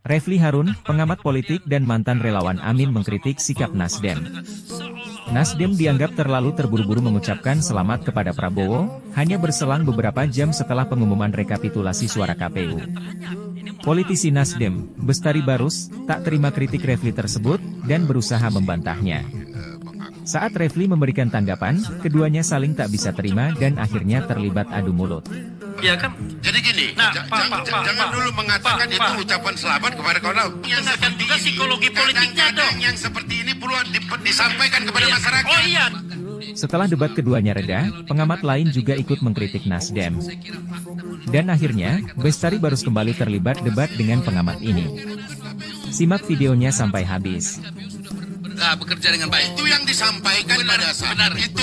Refli Harun, pengamat politik dan mantan relawan Amin mengkritik sikap Nasdem. Nasdem dianggap terlalu terburu-buru mengucapkan selamat kepada Prabowo, hanya berselang beberapa jam setelah pengumuman rekapitulasi suara KPU. Politisi Nasdem, Bestari Barus, tak terima kritik Refli tersebut, dan berusaha membantahnya. Saat Refli memberikan tanggapan, keduanya saling tak bisa terima dan akhirnya terlibat adu mulut. Ya kan? Jadi gini, jangan dulu mengatakan itu ucapan selamat kepada kawan. Dengarkan juga psikologi politiknya dong. Yang seperti ini perlu disampaikan kepada masyarakat. Oh iya. Setelah debat keduanya reda, pengamat lain juga ikut mengkritik Nasdem. Dan akhirnya, Bestari Barus kembali terlibat debat dengan pengamat ini. Simak videonya sampai habis. Bekerja dengan baik. Itu yang disampaikan pada saat itu.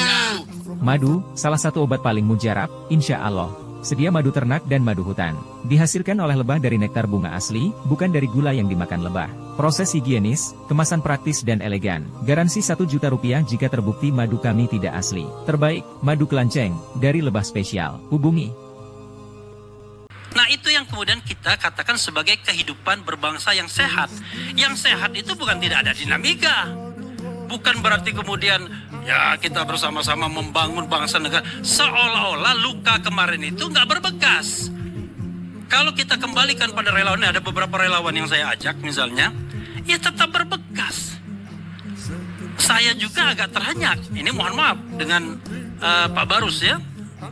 Madu, salah satu obat paling mujarab, insya Allah. Sedia madu ternak dan madu hutan. Dihasilkan oleh lebah dari nektar bunga asli, bukan dari gula yang dimakan lebah. Proses higienis, kemasan praktis dan elegan. Garansi 1 juta rupiah jika terbukti madu kami tidak asli. Terbaik, madu kelanceng, dari lebah spesial. Hubungi. Nah itu yang kemudian kita katakan sebagai kehidupan berbangsa yang sehat. Yang sehat itu bukan tidak ada dinamika. Bukan berarti kemudian ya kita bersama-sama membangun bangsa negara. Seolah-olah luka kemarin itu nggak berbekas. Kalau kita kembalikan pada relawan, ada beberapa relawan yang saya ajak misalnya, ya tetap berbekas. Saya juga agak terhanyak. Ini mohon maaf dengan Pak Barus ya,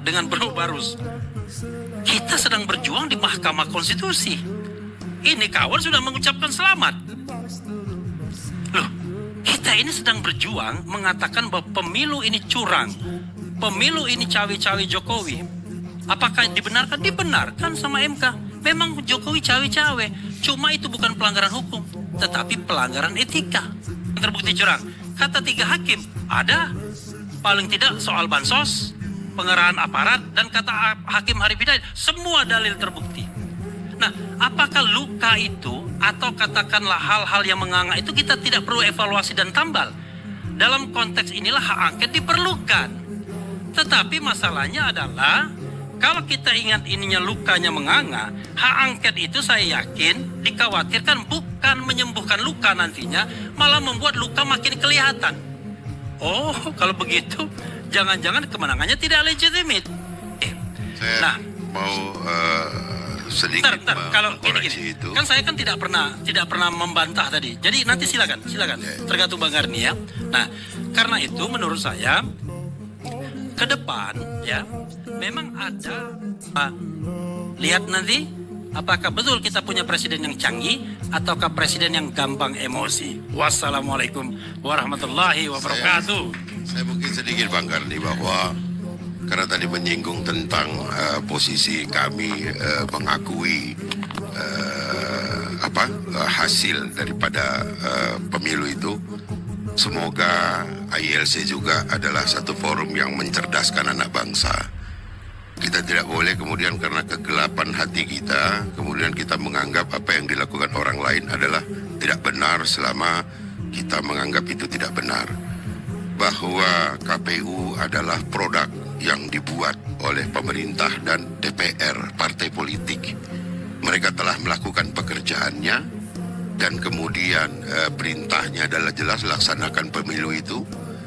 dengan Bro Barus. Kita sedang berjuang di Mahkamah Konstitusi. Ini kawan sudah mengucapkan selamat. Loh, kita ini sedang berjuang mengatakan bahwa pemilu ini curang. Pemilu ini cawe-cawe Jokowi. Apakah dibenarkan? Dibenarkan sama MK. Memang Jokowi cawe-cawe. Cuma itu bukan pelanggaran hukum, tetapi pelanggaran etika. Terbukti curang. Kata 3 hakim, ada paling tidak soal bansos, pengerahan aparat, dan kata Hakim Arif Hidayat, semua dalil terbukti. Nah, apakah luka itu atau katakanlah hal-hal yang menganga itu kita tidak perlu evaluasi dan tambal? Dalam konteks inilah hak angket diperlukan. Tetapi masalahnya adalah kalau kita ingat ininya lukanya menganga, hak angket itu saya yakin dikhawatirkan bukan menyembuhkan luka nantinya, malah membuat luka makin kelihatan. Oh, kalau begitu jangan-jangan kemenangannya tidak legitimate. Saya mau sedikit kalau koreksi ini, itu. kan saya kan tidak pernah membantah tadi. Jadi nanti silakan, tergantung Bang Garni ya. Nah, karena itu menurut saya ke depan ya memang ada lihat nanti apakah betul kita punya presiden yang canggih ataukah presiden yang gampang emosi. Wassalamualaikum warahmatullahi wabarakatuh. Saya mungkin sedikit Bang Garni bahwa karena tadi menyinggung tentang posisi kami mengakui hasil daripada pemilu itu. Semoga ILC juga adalah satu forum yang mencerdaskan anak bangsa. Kita tidak boleh kemudian karena kegelapan hati kita, kemudian kita menganggap apa yang dilakukan orang lain adalah tidak benar selama kita menganggap itu tidak benar. Bahwa KPU adalah produk yang dibuat oleh pemerintah dan DPR, partai politik. Mereka telah melakukan pekerjaannya dan kemudian perintahnya adalah jelas laksanakan pemilu itu.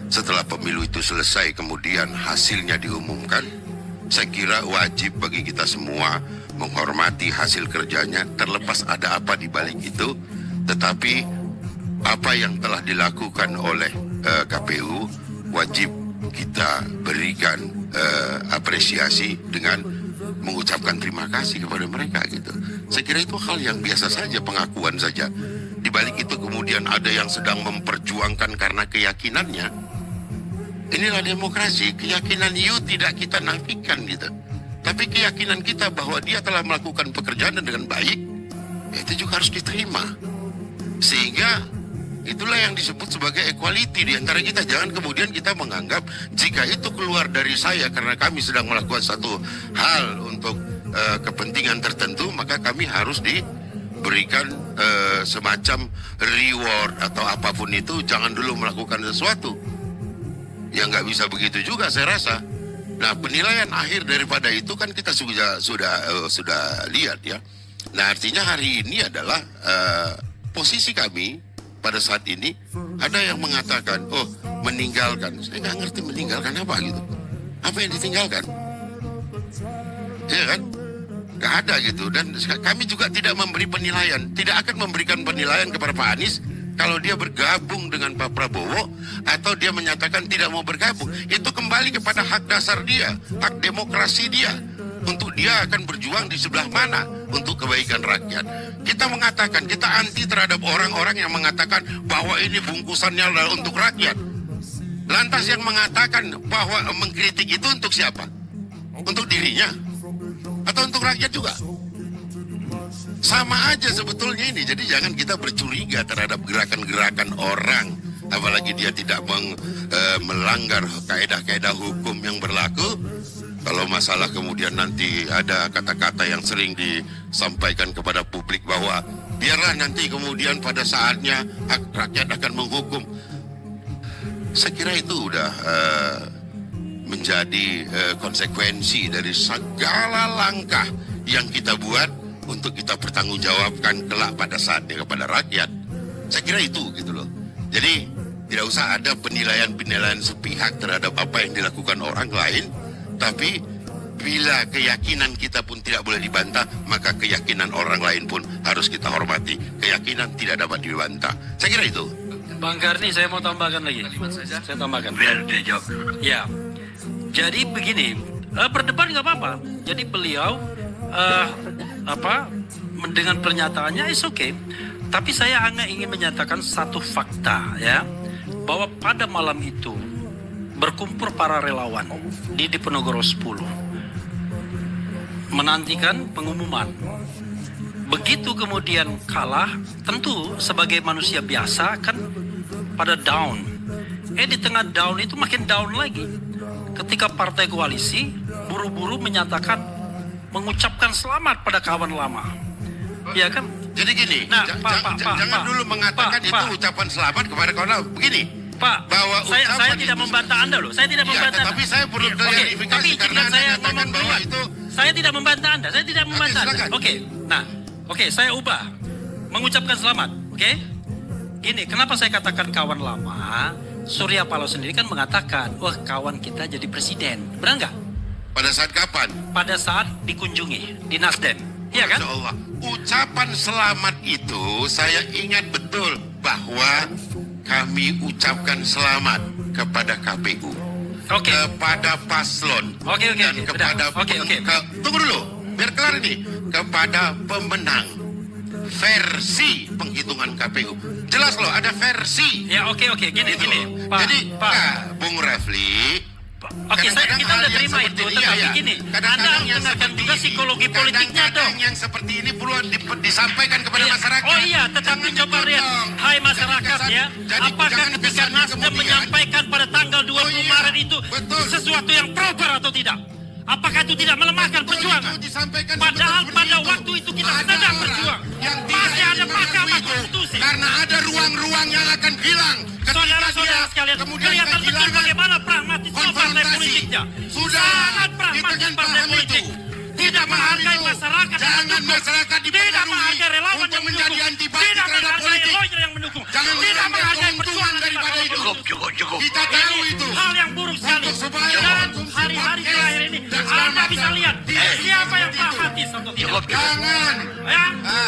Setelah pemilu itu selesai kemudian hasilnya diumumkan. Saya kira wajib bagi kita semua menghormati hasil kerjanya terlepas ada apa di balik itu. Tetapi apa yang telah dilakukan oleh KPU wajib kita berikan apresiasi dengan mengucapkan terima kasih kepada mereka gitu. Saya kira itu hal yang biasa saja, pengakuan saja. Di balik itu kemudian ada yang sedang memperjuangkan karena keyakinannya. Inilah demokrasi, keyakinan you tidak kita nafikan gitu. Tapi keyakinan kita bahwa dia telah melakukan pekerjaan dengan baik, itu juga harus diterima. Sehingga itulah yang disebut sebagai equality di antara kita. Jangan kemudian kita menganggap jika itu keluar dari saya karena kami sedang melakukan satu hal untuk kepentingan tertentu, maka kami harus diberikan semacam reward atau apapun itu. Jangan dulu melakukan sesuatu. Ya nggak bisa begitu juga saya rasa. Nah, penilaian akhir daripada itu kan kita sudah lihat ya. Nah, artinya hari ini adalah posisi kami pada saat ini ada yang mengatakan, oh meninggalkan. Saya nggak ngerti meninggalkan apa gitu. Apa yang ditinggalkan? Ya kan? Nggak ada gitu. Dan kami juga tidak memberi penilaian, tidak akan memberikan penilaian kepada Pak Anies kalau dia bergabung dengan Pak Prabowo atau dia menyatakan tidak mau bergabung. Itu kembali kepada hak dasar dia, hak demokrasi dia. Untuk dia akan berjuang di sebelah mana untuk kebaikan rakyat. Kita mengatakan, kita anti terhadap orang-orang yang mengatakan bahwa ini bungkusannya adalah untuk rakyat. Lantas yang mengatakan bahwa mengkritik itu untuk siapa? Untuk dirinya? Atau untuk rakyat juga? Sama aja sebetulnya ini. Jadi jangan kita bercuriga terhadap gerakan-gerakan orang. Apalagi dia tidak melanggar kaedah-kaedah hukum yang berlaku. Kalau masalah kemudian nanti ada kata-kata yang sering disampaikan kepada publik bahwa biarlah nanti kemudian pada saatnya rakyat akan menghukum. Saya kira itu udah menjadi konsekuensi dari segala langkah yang kita buat untuk kita pertanggungjawabkan kelak pada saatnya kepada rakyat. Saya kira itu gitu loh. Jadi tidak usah ada penilaian-penilaian sepihak terhadap apa yang dilakukan orang lain. Tapi bila keyakinan kita pun tidak boleh dibantah, maka keyakinan orang lain pun harus kita hormati. Keyakinan tidak dapat dibantah. Saya kira itu. Bang Karni, saya mau tambahkan lagi. Saya tambahkan. Biar dia jawab. Ya. Jadi begini, berdebat nggak apa-apa. Jadi beliau dengan pernyataannya is okay. Tapi saya hanya ingin menyatakan satu fakta ya, bahwa pada malam itu berkumpul para relawan di Diponegoro 10 menantikan pengumuman. Begitu kemudian kalah, tentu sebagai manusia biasa kan pada down. Di tengah down itu makin down lagi. Ketika partai koalisi buru-buru menyatakan mengucapkan selamat pada kawan lama. Ya kan? Jadi gini, nah, jangan dulu mengatakan itu ucapan selamat kepada kawan lama. Begini, Pak, bahwa saya tidak membantah Anda loh. Saya tidak membantah. Tapi saya perlu klarifikasi tapi karena Anda saya katakan bahwa itu. Saya tidak membantah Anda. Saya tidak membantah Anda. Oke, saya ubah. Mengucapkan selamat. Oke. Gini, kenapa saya katakan kawan lama? Surya Paloh sendiri kan mengatakan, wah kawan kita jadi presiden. Benar nggak? Pada saat kapan? Pada saat dikunjungi di Nasdem. Iya kan? Masya Allah. Ucapan selamat itu saya ingat betul bahwa kami ucapkan selamat kepada KPU, kepada paslon, dan kepada tunggu dulu, biar kelar ini, kepada pemenang versi penghitungan KPU. Jelas loh, ada versi. Ya oke, gini. Pak, jadi Bung Refli. Oke, kita udah terima itu, tetapi gini, Anda harus dengarkan juga psikologi politiknya dong. Yang seperti ini perlu disampaikan kepada masyarakat. Oh iya, tetapi coba lihat, hai masyarakat ya, apakah ketika Nasdem menyampaikan pada tanggal 20 Maret itu sesuatu yang proper atau tidak? Apakah itu tidak melemahkan perjuangan? Padahal pada waktu itu kita sedang berjuang. Masih ada Mahkamah Konstitusi. Karena ada ruang-ruang yang akan hilang. Saudara-saudara sekalian, kelihatan betul bagaimana pragmatisme partai politiknya. Sangat pragmatis partai politik. Tidak menghargai masyarakat tidak menghargai relawan yang mendukung, tidak menghargai lawyer yang mendukung, tidak menghargai perjuangan daripada itu. Cukup. Kita tahu itu. Hal yang buruk sekali. Dan hari-hari terakhir ini Anda bisa lihat siapa yang pragmatis atau tidak. Jangan.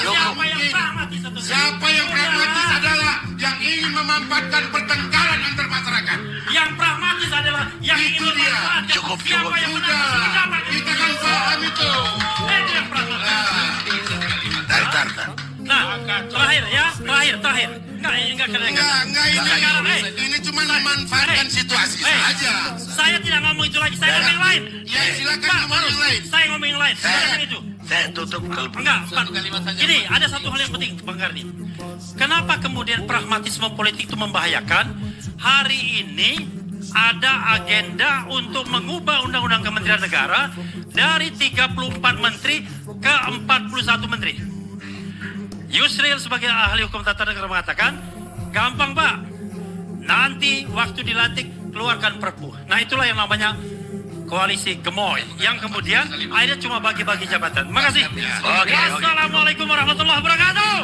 Siapa yang pragmatis atau tidak. Siapa yang pragmatis adalah yang ingin memanfaatkan pertengkaran antar masyarakat. Yang pragmatis adalah yang ingin memanfaatkan siapa yang menang. Kita kan paham itu. Itu yang pragmatis. Nah, terakhir. Enggak, ini cuma memanfaatkan situasi saja. Saya tidak ngomong itu lagi, saya ngomong yang lain. Ya, silakan ngomong yang lain. Saya ngomong yang lain, silakan itu. Saya tutup kalau Enggak, gini, ada satu hal yang penting, Bang Karni. Kenapa kemudian pragmatisme politik itu membahayakan? Hari ini ada agenda untuk mengubah Undang-Undang Kementerian Negara dari 34 menteri ke 41 menteri. Yusril sebagai ahli hukum tata negara mengatakan, gampang Pak, nanti waktu dilantik keluarkan perpu. Nah itulah yang namanya koalisi gemoy yang kemudian akhirnya cuma bagi-bagi jabatan. Terima kasih. Assalamualaikum warahmatullahi wabarakatuh.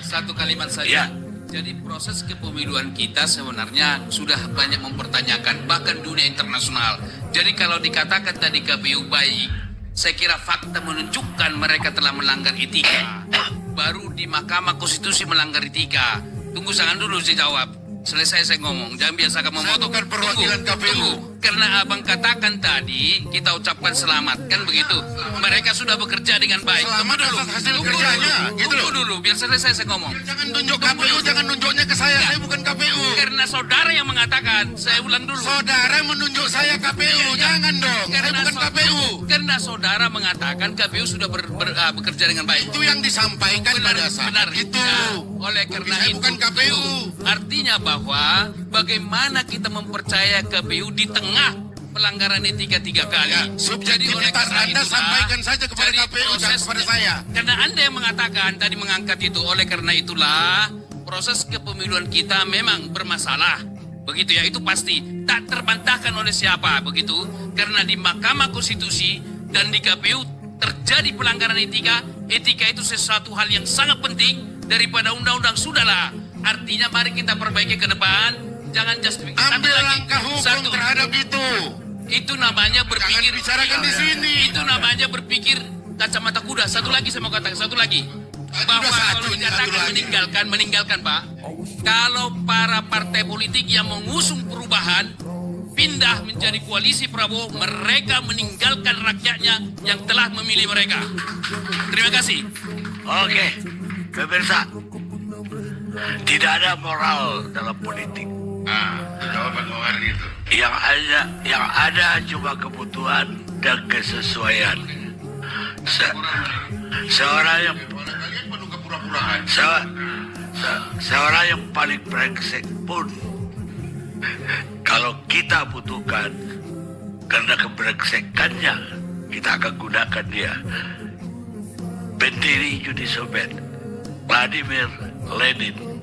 Satu kalimat saja. Jadi proses kepemiluan kita sebenarnya sudah banyak mempertanyakan, bahkan dunia internasional. Jadi kalau dikatakan tadi KPU baik, saya kira fakta menunjukkan mereka telah melanggar etika. Baru di Mahkamah Konstitusi melanggar etika. Tunggu, jangan dulu saya jawab. Selesai saya ngomong, jangan biasakan memotong. Bukan perwakilan KPU. Karena abang katakan tadi, kita ucapkan selamat, kan begitu. Mereka sudah bekerja dengan baik. Selamat atas hasil kerjanya, gitu loh. Tunggu dulu, biar selesai saya ngomong. Jangan tunjuk KPU, jangan nunjuknya ke saya bukan KPU. Karena saudara yang mengatakan, saya ulang dulu. Saudara menunjuk saya KPU, jangan dong, saya bukan KPU. Karena saudara mengatakan KPU sudah bekerja dengan baik. Itu yang disampaikan pada saat itu. Ya, oleh karena saya itu, bukan KPU. Artinya bahwa bagaimana kita mempercaya KPU di tengah pelanggaran etika 3 kali. Ya, subjektivitas Anda sampaikan saja kepada KPU, jangan kepada saya. Karena Anda yang mengatakan tadi mengangkat itu, oleh karena itulah proses kepemiluan kita memang bermasalah. Begitu ya, itu pasti tak terbantahkan oleh siapa, begitu. Karena di Mahkamah Konstitusi dan di KPU terjadi pelanggaran etika. Etika itu sesuatu hal yang sangat penting daripada undang-undang. Sudahlah, artinya mari kita perbaiki ke depan. Jangan justifikasi. Ambil langkah hukum terhadap itu. Itu namanya berpikir. Jangan bicarakan di sini. Itu namanya berpikir kacamata kuda. Satu lagi saya mau katakan, satu lagi. Bahwa kalau dikatakan meninggalkan Pak. Kalau para partai politik yang mengusung perubahan pindah menjadi koalisi Prabowo, mereka meninggalkan rakyatnya yang telah memilih mereka. Terima kasih. Oke, pemirsa, tidak ada moral dalam politik. Jawaban Omar itu. Yang ada cuma kebutuhan dan kesesuaian. Seorang yang paling brengsek pun, kalau kita butuhkan karena kebrengsekannya, kita akan gunakan dia. Pendiri Uni Soviet, Vladimir Lenin,